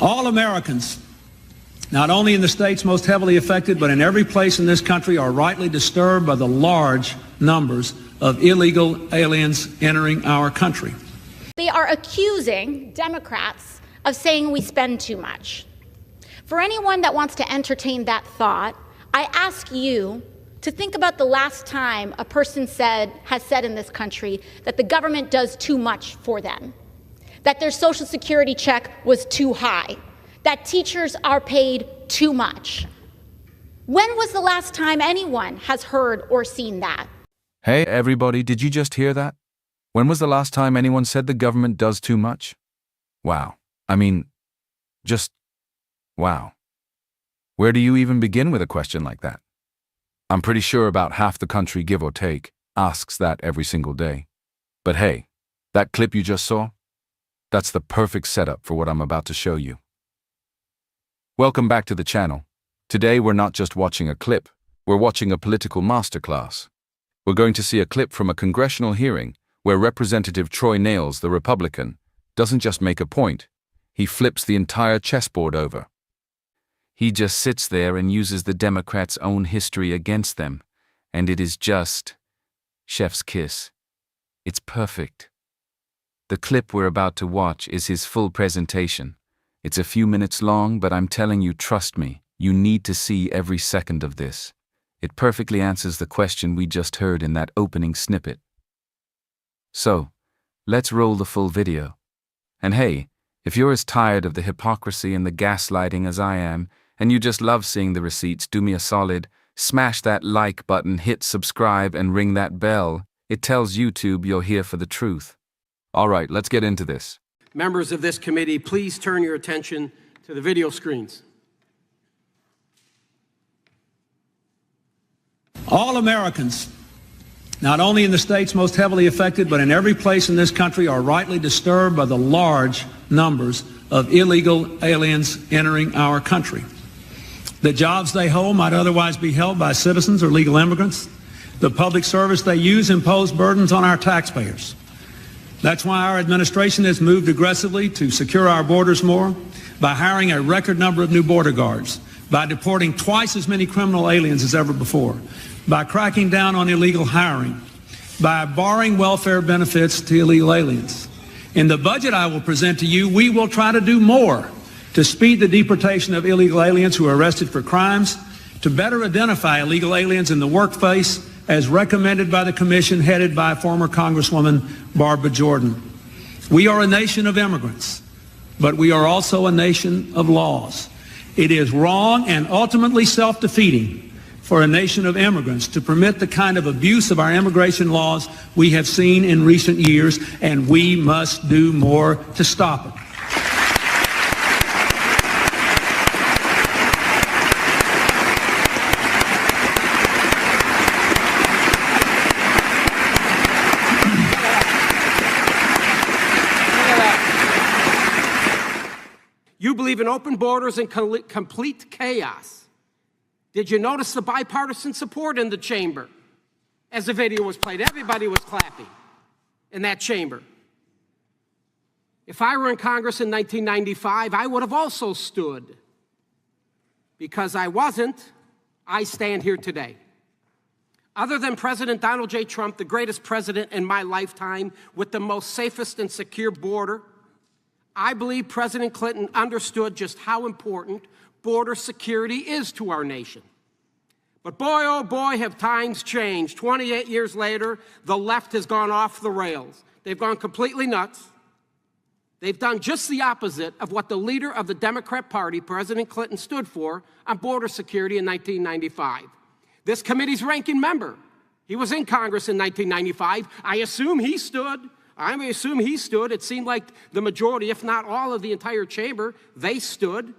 All Americans, not only in the states most heavily affected, but in every place in this country, are rightly disturbed by the large numbers of illegal aliens entering our country. They are accusing Democrats of saying we spend too much. For anyone that wants to entertain that thought, I ask you to think about the last time a person has said in this country that the government does too much for them, that their Social Security check was too high, that teachers are paid too much. When was the last time anyone has heard or seen that? Hey, everybody, did you just hear that? When was the last time anyone said the government does too much? Wow. I mean, just wow. Where do you even begin with a question like that? I'm pretty sure about half the country, give or take, asks that every single day. But hey, that clip you just saw? That's the perfect setup for what I'm about to show you. Welcome back to the channel. Today we're not just watching a clip, we're watching a political masterclass. We're going to see a clip from a congressional hearing where Representative Troy Nehls, the Republican, doesn't just make a point, he flips the entire chessboard over. He just sits there and uses the Democrats' own history against them, and it is just chef's kiss. It's perfect. The clip we're about to watch is his full presentation. It's a few minutes long, but I'm telling you, trust me, you need to see every second of this. It perfectly answers the question we just heard in that opening snippet. So, let's roll the full video. And hey, if you're as tired of the hypocrisy and the gaslighting as I am, and you just love seeing the receipts, do me a solid, smash that like button, hit subscribe, and ring that bell. It tells YouTube you're here for the truth. All right, let's get into this. Members of this committee, please turn your attention to the video screens. All Americans, not only in the states most heavily affected, but in every place in this country, are rightly disturbed by the large numbers of illegal aliens entering our country. The jobs they hold might otherwise be held by citizens or legal immigrants. The public service they use impose burdens on our taxpayers. That's why our administration has moved aggressively to secure our borders more, by hiring a record number of new border guards, by deporting twice as many criminal aliens as ever before, by cracking down on illegal hiring, by barring welfare benefits to illegal aliens. In the budget I will present to you, we will try to do more to speed the deportation of illegal aliens who are arrested for crimes, to better identify illegal aliens in the workplace as recommended by the commission headed by former Congresswoman Barbara Jordan. We are a nation of immigrants, but we are also a nation of laws. It is wrong and ultimately self-defeating for a nation of immigrants to permit the kind of abuse of our immigration laws we have seen in recent years, and we must do more to stop it. You believe in open borders and complete chaos. Did you notice the bipartisan support in the chamber? As the video was played, everybody was clapping in that chamber. If I were in Congress in 1995, I would have also stood. Because I wasn't, I stand here today. Other than President Donald J. Trump, the greatest president in my lifetime, with the most safest and secure border, I believe President Clinton understood just how important border security is to our nation. But boy, oh boy, have times changed. 28 years later, the left has gone off the rails. They've gone completely nuts. They've done just the opposite of what the leader of the Democrat Party, President Clinton, stood for on border security in 1995. This committee's ranking member, he was in Congress in 1995. I assume he stood. It seemed like the majority, if not all of the entire chamber, they stood.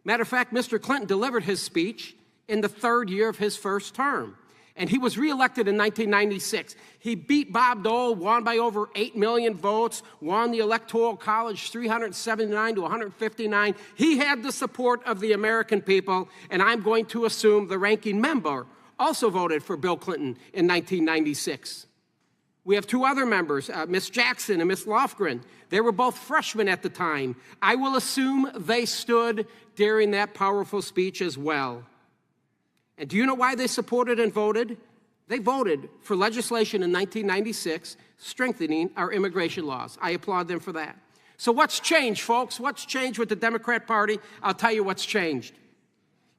Matter of fact, Mr. Clinton delivered his speech in the third year of his first term. And he was reelected in 1996. He beat Bob Dole, won by over 8 million votes, won the Electoral College 379 to 159. He had the support of the American people, and I'm going to assume the ranking member also voted for Bill Clinton in 1996. We have two other members, Miss Jackson and Miss Lofgren. They were both freshmen at the time. I will assume they stood during that powerful speech as well. And do you know why they supported and voted? They voted for legislation in 1996 strengthening our immigration laws. I applaud them for that. So what's changed, folks? What's changed with the Democrat Party? I'll tell you what's changed.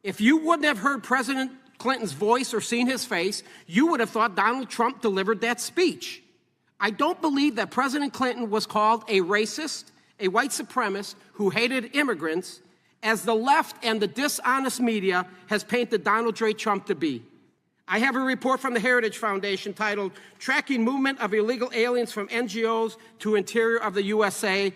If you wouldn't have heard President Clinton's voice or seen his face, you would have thought Donald Trump delivered that speech. I don't believe that President Clinton was called a racist, a white supremacist who hated immigrants, as the left and the dishonest media has painted Donald J. Trump to be. I have a report from the Heritage Foundation titled Tracking Movement of Illegal Aliens from NGOs to Interior of the USA.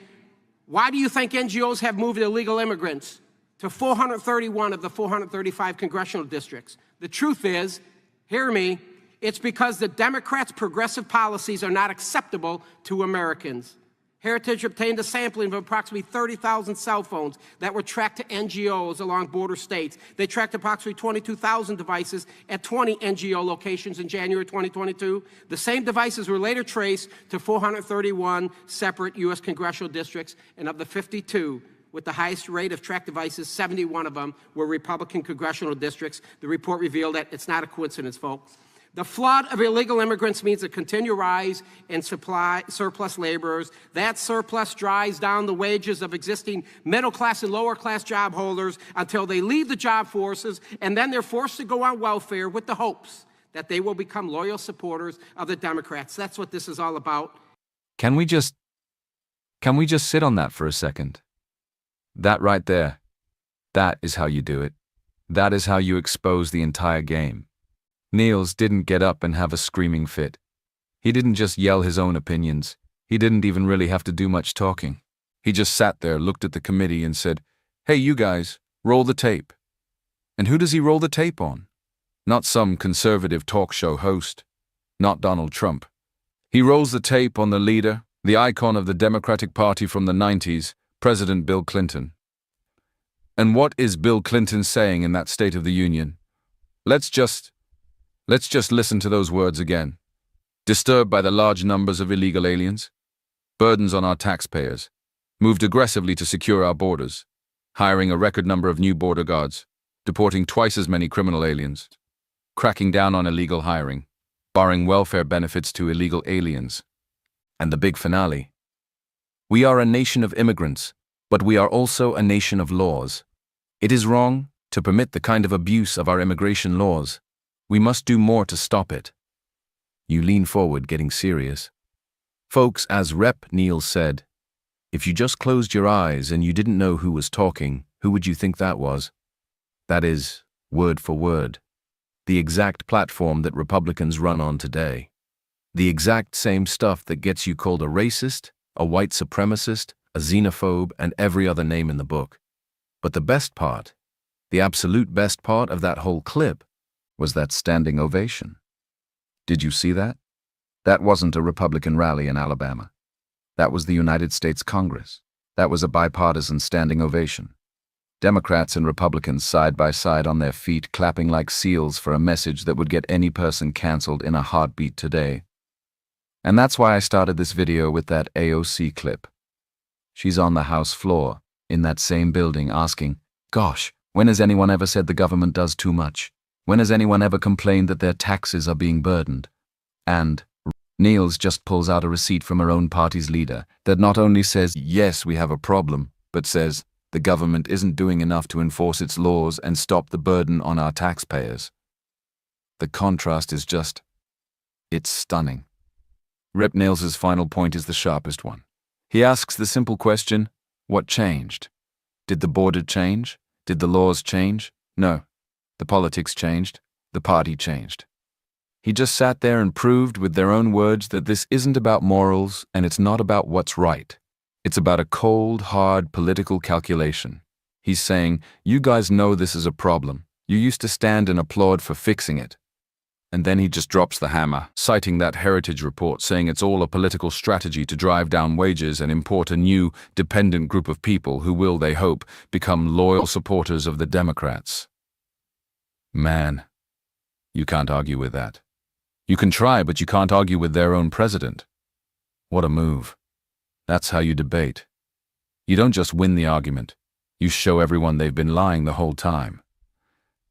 Why do you think NGOs have moved illegal immigrants to 431 of the 435 congressional districts? The truth is, hear me, it's because the Democrats' progressive policies are not acceptable to Americans. Heritage obtained a sampling of approximately 30,000 cell phones that were tracked to NGOs along border states. They tracked approximately 22,000 devices at 20 NGO locations in January 2022. The same devices were later traced to 431 separate U.S. congressional districts, and of the 52 with the highest rate of tracked devices, 71 of them were Republican congressional districts. The report revealed that it's not a coincidence, folks. The flood of illegal immigrants means a continued rise in surplus laborers. That surplus drives down the wages of existing middle-class and lower-class job holders until they leave the job forces, and then they're forced to go on welfare with the hopes that they will become loyal supporters of the Democrats. That's what this is all about. Can we just sit on that for a second? That right there, that is how you do it. That is how you expose the entire game. Niels didn't get up and have a screaming fit. He didn't just yell his own opinions. He didn't even really have to do much talking. He just sat there, looked at the committee and said, "Hey, you guys, roll the tape." And who does he roll the tape on? Not some conservative talk show host. Not Donald Trump. He rolls the tape on the leader, the icon of the Democratic Party from the 90s, President Bill Clinton. And what is Bill Clinton saying in that State of the Union? Let's just listen to those words again. Disturbed by the large numbers of illegal aliens, burdens on our taxpayers, moved aggressively to secure our borders, hiring a record number of new border guards, deporting twice as many criminal aliens, cracking down on illegal hiring, barring welfare benefits to illegal aliens. And the big finale. We are a nation of immigrants, but we are also a nation of laws. It is wrong to permit the kind of abuse of our immigration laws. We must do more to stop it. You lean forward, getting serious. Folks, as Rep. Niels said, if you just closed your eyes and you didn't know who was talking, who would you think that was? That is, word for word, the exact platform that Republicans run on today. The exact same stuff that gets you called a racist, a white supremacist, a xenophobe, and every other name in the book. But the best part, the absolute best part of that whole clip, was that standing ovation. Did you see that? That wasn't a Republican rally in Alabama. That was the United States Congress. That was a bipartisan standing ovation. Democrats and Republicans side by side on their feet, clapping like seals for a message that would get any person canceled in a heartbeat today. And that's why I started this video with that AOC clip. She's on the House floor, in that same building, asking, "Gosh, when has anyone ever said the government does too much? When has anyone ever complained that their taxes are being burdened?" And Niels just pulls out a receipt from her own party's leader that not only says, yes, we have a problem, but says the government isn't doing enough to enforce its laws and stop the burden on our taxpayers. The contrast is just, it's stunning. Rep. Niels's final point is the sharpest one. He asks the simple question, what changed? Did the border change? Did the laws change? No. The politics changed. The party changed. He just sat there and proved with their own words that this isn't about morals and it's not about what's right. It's about a cold, hard political calculation. He's saying, you guys know this is a problem. You used to stand and applaud for fixing it. And then he just drops the hammer, citing that Heritage report saying it's all a political strategy to drive down wages and import a new, dependent group of people who will, they hope, become loyal supporters of the Democrats. Man, you can't argue with that. You can try, but you can't argue with their own president. What a move. That's how you debate. You don't just win the argument. You show everyone they've been lying the whole time.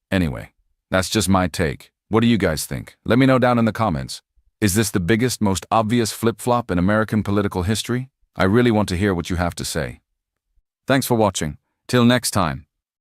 Anyway, that's just my take. What do you guys think? Let me know down in the comments. Is this the biggest, most obvious flip-flop in American political history? I really want to hear what you have to say. Thanks for watching. Till next time.